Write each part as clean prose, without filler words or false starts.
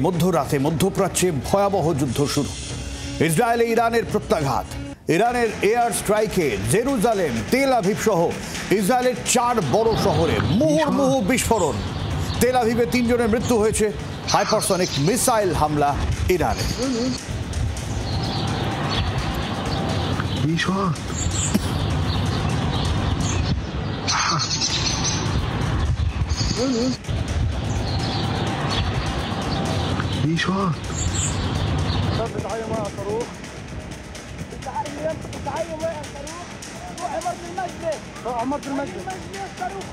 মধ্যরাতে মধ্যপ্রাচ্যে ভয়াবহ যুদ্ধ শুরু। ইসরায়েলে ইরানের প্রত্যাঘাত। ইরানের এয়ার স্ট্রাইকে জেরুজালেম, তেল আভিভ সহ ইসরায়েলের 4 বড় শহরে মুহুর্মুহু বিস্ফোরণ। তেল আভিভে 3 জনের মৃত্যু হয়েছে হাইপারসনিক মিসাইল হামলা ইরানে। عمرت المجلس صاروخ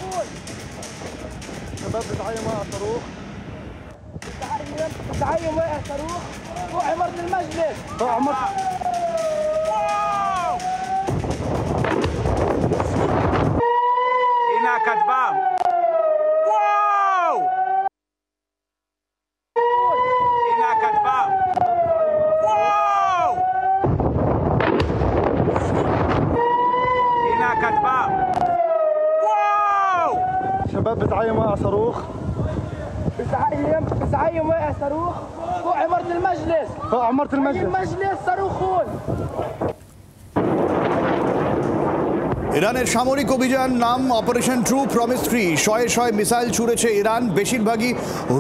شباب بتعايموا مع صاروخ بتعايموا مع صاروخ روح عمرت المجلس عمرت هنا كتبان واو هنا كتبان واو هنا كتبان شباب بتعايم مع صاروخ بتعايم مع صاروخ فوق عمارة المجلس عمارة المجلس صاروخون। ইরানের সামরিক অভিযান নাম অপারেশন ট্রু প্রমিস 3। শয়ে মিসাইল ছুড়েছে ইরান। বেশিরভাগই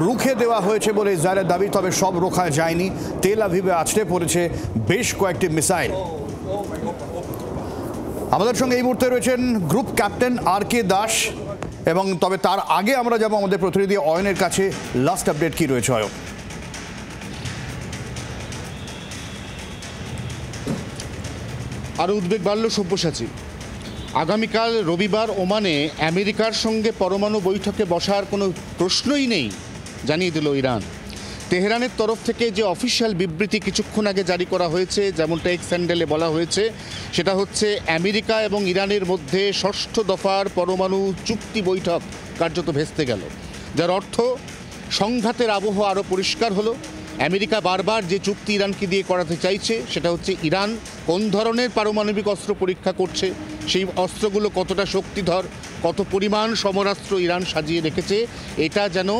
রুখে দেওয়া হয়েছে বলে ইসরায়েলের দাবি, তবে সব রোখা যায়নি। তেল আভিভে আছড়ে পড়েছে বেশ কয়েকটি মিসাইল। আমাদের সঙ্গে এই মুহূর্তে রয়েছেন গ্রুপ ক্যাপ্টেন আর.কে. দাস, এবং তবে তার আগে আমরা যাব আমাদের প্রতিনিধি অয়নের কাছে। লাস্ট আপডেট কি রয়েছে অয়ন? আরও উদ্বেগ বাড়ল সব্যসাচী। আগামীকাল রবিবার ওমানে আমেরিকার সঙ্গে পরমাণু বৈঠকে বসার কোনো প্রশ্নই নেই জানিয়ে দিল ইরান। তেহরানের তরফ থেকে যে অফিসিয়াল বিবৃতি কিছুক্ষণ আগে জারি করা হয়েছে, যেমনটা এক্স হ্যান্ডেলে বলা হয়েছে, সেটা হচ্ছে আমেরিকা এবং ইরানের মধ্যে 6ষ্ঠ দফার পরমাণু চুক্তি বৈঠক কার্যত ভেস্তে গেল, যার অর্থ সংঘাতের আবহ আরও পরিষ্কার হলো। আমেরিকা বারবার যে চুক্তি ইরানকে দিয়ে করাতে চাইছে সেটা হচ্ছে ইরান কোন ধরনের পারমাণবিক অস্ত্র পরীক্ষা করছে, সেই অস্ত্রগুলো কতটা শক্তিধর, কত পরিমাণ সমরাস্ত্র ইরান সাজিয়ে রেখেছে, এটা যেন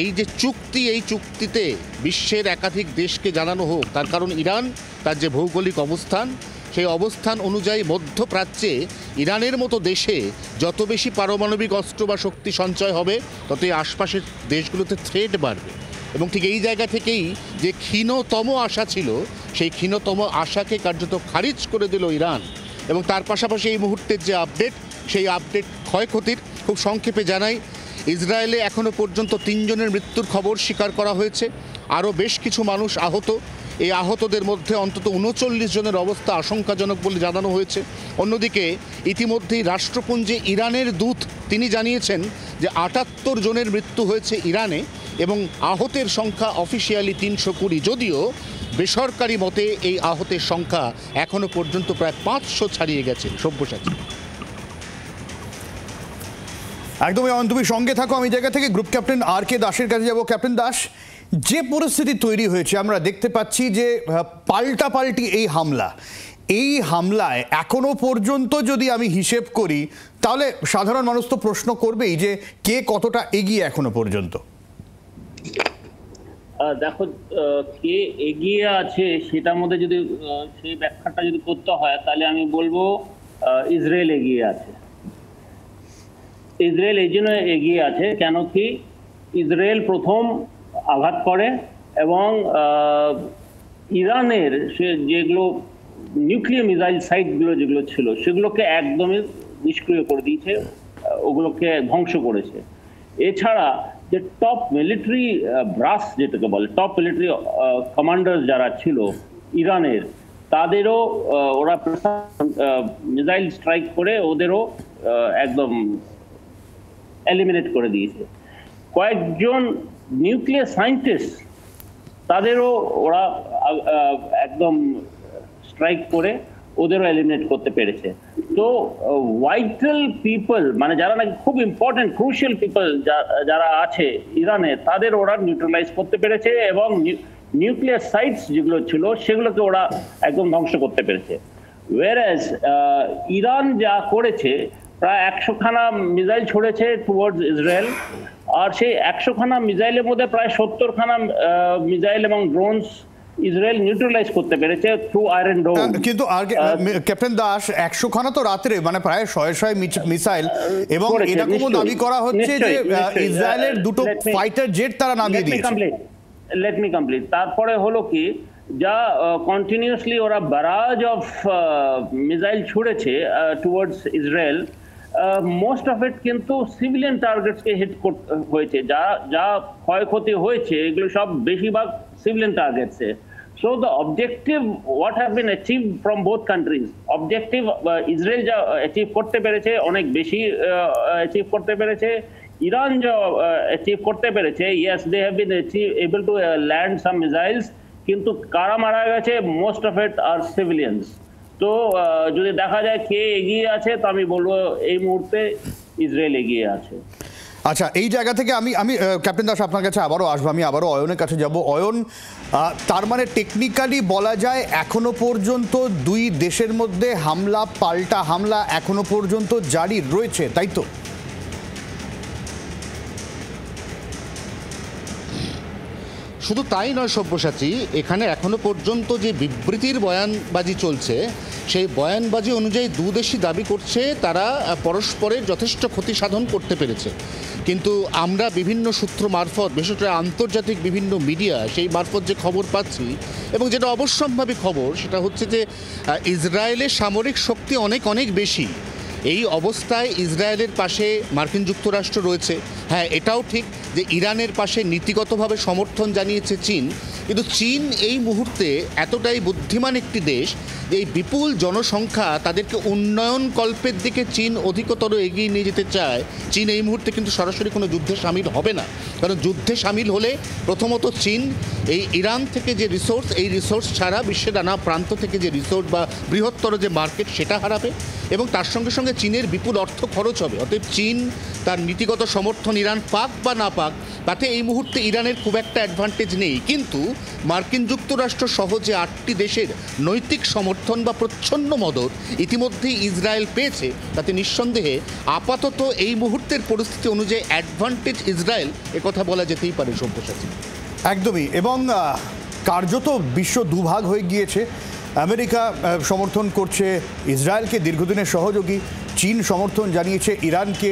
এই যে চুক্তি, এই চুক্তিতে বিশ্বের একাধিক দেশকে জানানো হোক। তার কারণ ইরান তার যে ভৌগোলিক অবস্থান, সেই অবস্থান অনুযায়ী মধ্যপ্রাচ্যে ইরানের মতো দেশে যত বেশি পারমাণবিক অস্ত্র বা শক্তি সঞ্চয় হবে, ততই আশপাশের দেশগুলোতে থ্রেট বাড়বে। এবং ঠিক এই জায়গা থেকেই যে ক্ষীণতম আশা ছিল, সেই ক্ষীণতম আশাকে কার্যত খারিজ করে দিল ইরান। এবং তার পাশাপাশি এই মুহূর্তের যে আপডেট, সেই আপডেট ক্ষয়ক্ষতির খুব সংক্ষেপে জানাই। ইসরায়েলে এখনও পর্যন্ত 3 জনের মৃত্যুর খবর স্বীকার করা হয়েছে, আরও বেশ কিছু মানুষ আহত। এই আহতদের মধ্যে অন্তত 39 জনের অবস্থা আশঙ্কাজনক বলে জানানো হয়েছে। অন্যদিকে ইতিমধ্যেই রাষ্ট্রপুঞ্জে ইরানের দূত তিনি জানিয়েছেন যে 78 জনের মৃত্যু হয়েছে ইরানে, এবং আহতের সংখ্যা অফিসিয়ালি 320, যদিও বেসরকারি মতে এই আহতের সংখ্যা এখনও পর্যন্ত প্রায় 500 ছাড়িয়ে গেছে। সব্যসাচী, একদমই অয়ন, তুমি সঙ্গে থাকো। আমি জায়গা থেকে গ্রুপ ক্যাপ্টেন আর.কে. দাসের কাছে যাব। ক্যাপ্টেন দাস, যে পরিস্থিতি তৈরি হয়েছে আমরা দেখতে পাচ্ছি যে পাল্টাপাল্টি এই হামলায় এখনো পর্যন্ত যদি আমি হিসেব করি, তাহলে সাধারণ মানুষ তো প্রশ্ন করবেই যে কে কতটা এগিয়ে এখনো পর্যন্ত। দেখো, কে এগিয়ে আছে সেটার মধ্যে যদি সেই ব্যাখ্যাটা যদি করতে হয়, তাহলে আমি বলবো ইসরায়েল এগিয়ে আছে। ইসরায়েল এই জন্য এগিয়ে আছে কেন কি ইসরায়েল প্রথম আঘাত করে, এবং ইরানের সে যেগুলো নিউক্লিয়ার মিসাইল সাইটগুলো যেগুলো ছিল সেগুলোকে একদমই নিষ্ক্রিয় করে দিয়েছে, ওগুলোকে ধ্বংস করেছে। এছাড়া যে টপ মিলিটারি ব্রাস যেটাকে বলে, টপ মিলিটারি কমান্ডার যারা ছিল ইরানের, তাদেরও ওরা মিসাইল স্ট্রাইক করে ওদেরও একদম এলিমিনেট করে দিয়েছে। কয়েকজন নিউক্লিয়ার সায়েন্টিস্ট তাদেরও ওরা একদম স্ট্রাইক করে ওদেরও এলিমিনেট করতে পেরেছে। তো ভাইটাল পিপল, মানে যারা নাকি খুব ইম্পর্টেন্ট ক্রুশিয়াল পিপল যারা আছে ইরানে, তাদের ওরা নিউট্রালাইজ করতে পেরেছে, এবং নিউক্লিয়ার সাইটস যেগুলো ছিল সেগুলোকে ওরা একদম ধ্বংস করতে পেরেছে। ওয়ারাজ ইরান যা করেছে, প্রায় 100খানা মিসাইল ছড়েছে টুয়ার্ডস ইসরায়েল, আর সেই 100খানা মিসাইলের মধ্যে প্রায় 70খানা মিসাইল এবং ড্রোনস ইসরায়েল নিউট্রালাইজ করতে পেরেছে থ্রু আয়রন ডোম। কিন্তু ক্যাপ্টেন দাস 100খানা তো রাত্রে মানে প্রায় 100 মিসাইল, এবং এরকমও দাবি করা হচ্ছে যে ইসরায়েলের দুটো ফাইটার জেট তারা নামিয়ে দিয়েছে। Let me complete. তারপরে হলো কি, যা কন্টিনিউয়াসলি ওরা ব্যারাজ অফ মিসাইল ছুড়েছে towards Israel, most of it কিন্তু সিভিলিয়ান টার্গেটসকে হিট হয়েছে। যা যা ক্ষয়ক্ষতি হয়েছে এগুলো সব বেশিরভাগ সিভিলিয়ান টার্গেটসে। So the objective what have been achieve from both countries, objective Israel যা অ্যাচিভ করতে পেরেছে অনেক বেশি অ্যাচিভ করতে পেরেছে, ইরান যা অ্যাচিভ করতে পেরেছে, yes they have been able to land some missiles, কিন্তু কারা মারা গেছে মোস্ট অফ ইট আর সিভিলিয়ানস। তো যদি দেখা যায় কে এগিয়ে আছে, তো আমি বলবো এই মুহূর্তে ইসরায়েল এগিয়ে আছে। আচ্ছা, এই জায়গা থেকে আমি ক্যাপ্টেন দাস আপনার কাছে আবারও আসবো, আমি আবারও অয়নের কাছে যাব। অয়ন, তার মানে টেকনিক্যালি বলা যায় এখনো পর্যন্ত দুই দেশের মধ্যে হামলা পাল্টা হামলা এখনো পর্যন্ত জারি রয়েছে, তাই তো? শুধু তাই নয় সব্যসাচী, এখানে এখনো পর্যন্ত যে বিবৃতির বয়ানবাজি চলছে, সেই বয়ানবাজি অনুযায়ী দুদেশই দাবি করছে তারা পরস্পরের যথেষ্ট ক্ষতি সাধন করতে পেরেছে। কিন্তু আমরা বিভিন্ন সূত্র মারফত, বিশেষ করে আন্তর্জাতিক বিভিন্ন মিডিয়া সেই মারফত যে খবর পাচ্ছি, এবং যেটা অবশ্যম্ভাবী খবর, সেটা হচ্ছে যে ইসরায়েলের সামরিক শক্তি অনেক অনেক বেশি। এই অবস্থায় ইসরায়েলের পাশে মার্কিন যুক্তরাষ্ট্র রয়েছে। হ্যাঁ, এটাও ঠিক যে ইরানের পাশে নীতিগতভাবে সমর্থন জানিয়েছে চীন, কিন্তু চীন এই মুহূর্তে এতটাই বুদ্ধিমান একটি দেশ যে এই বিপুল জনসংখ্যা তাদেরকে উন্নয়ন কল্পের দিকে চীন অধিকতর এগিয়ে নিয়ে যেতে চায়। চীন এই মুহূর্তে কিন্তু সরাসরি কোনো যুদ্ধে সামিল হবে না, কারণ যুদ্ধে সামিল হলে প্রথমত চীন এই ইরান থেকে যে রিসোর্স, এই রিসোর্স ছাড়া বিশ্বের নানা প্রান্ত থেকে যে রিসোর্স বা বৃহত্তর যে মার্কেট সেটা হারাবে, এবং তার সঙ্গে সঙ্গে চীনের বিপুল অর্থ খরচ হবে। অতএব চীন তার নীতিগত সমর্থন ইরান পাক বা না পাক, তাতে এই মুহূর্তে ইরানের খুব একটা অ্যাডভান্টেজ নেই। কিন্তু মার্কিন যুক্তরাষ্ট্র সহ যে 8টি দেশের নৈতিক সমর্থন বা প্রচ্ছন্ন মদত ইতিমধ্যেই ইসরায়েল পেয়েছে, তাতে নিঃসন্দেহে আপাতত এই মুহূর্তের পরিস্থিতি অনুযায়ী অ্যাডভান্টেজ ইসরায়েল, একথা বলা যেতেই পারে সব্যসাচী। একদমই, এবং কার্যত বিশ্ব দুভাগ হয়ে গিয়েছে। আমেরিকা সমর্থন করছে ইসরায়েলকে, দীর্ঘদিনের সহযোগী। চীন সমর্থন জানিয়েছে ইরানকে।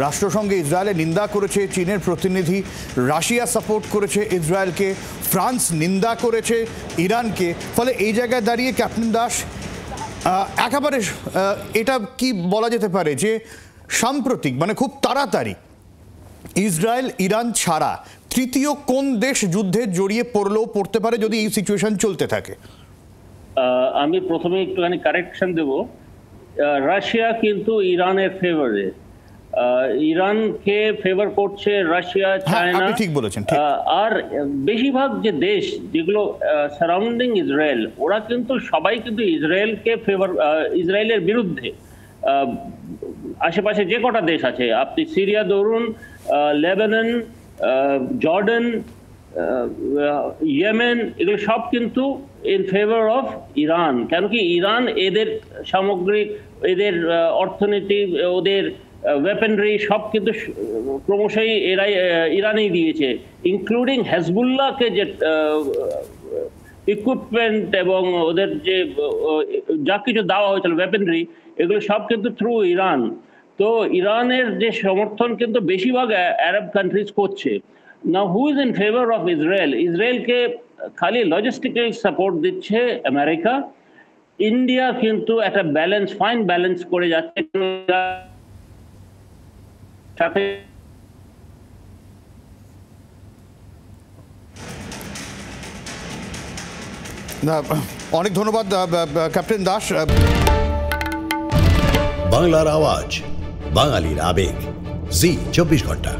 রাষ্ট্রসংঘে ইসরায়েলের নিন্দা করেছে চীনের প্রতিনিধি। রাশিয়া সাপোর্ট করেছে ইসরায়েলকে। ফ্রান্স নিন্দা করেছে ইরানকে। ফলে এই জায়গায় দাঁড়িয়ে ক্যাপ্টেন দাস, একেবারে এটা কি বলা যেতে পারে যে সাম্প্রতিক মানে খুব তাড়াতাড়ি ইসরায়েল ইরান ছাড়া তৃতীয় কোন দেশ যুদ্ধে জড়িয়ে পড়তে পারে যদি এই সিচুয়েশন চলতে থাকে? আমি প্রথমে একটুখানি কারেকশন দেব। রাশিয়া কিন্তু ইরানের ফেভারে, ইরানকে ফেভার করছে রাশিয়া, চায়না। ঠিক বলেছেন। আর বেশিরভাগ যে দেশ যেগুলো সারাউন্ডিং ইসরায়েল, ওরা কিন্তু সবাই কিন্তু ইসরায়েলকে ফেভার, ইসরায়েলের বিরুদ্ধে। আশেপাশে যে কটা দেশ আছে, আপনি সিরিয়া ধরুন, লেবানন, জর্ডান, ইয়েমেন, এগুলো সব কিন্তু ইন ফেভার অফ ইরান। কেন কি ইরান এদের সামগ্রিক, এদের অর্থনীতি, ওদের ওয়েপেনরি সব কিন্তু ক্রমশই এরাই ইরানই দিয়েছে, ইনক্লুডিং হেজবুল্লাহকে যে ইকুইপমেন্ট এবং ওদের যে যা কিছু দেওয়া হয়েছিল ওয়েপেনরি, এগুলো সব কিন্তু থ্রু ইরান। তো ইরানের যে সমর্থন কিন্তু বেশিরভাগ আরব কান্ট্রিজ করছে। Now who is in favour of Israel? ইসরায়েলকে খালি লজিস্টিক্যাল সাপোর্ট দিচ্ছে আমেরিকা। ইন্ডিয়া কিন্তু একটা ব্যালেন্স, ফাইন ব্যালেন্স করে যাচ্ছে সাথে। অনেক ধন্যবাদ ক্যাপ্টেন দাস। বাংলার আওয়াজ, বাঙালির আবেগ, জি 24 ঘন্টা।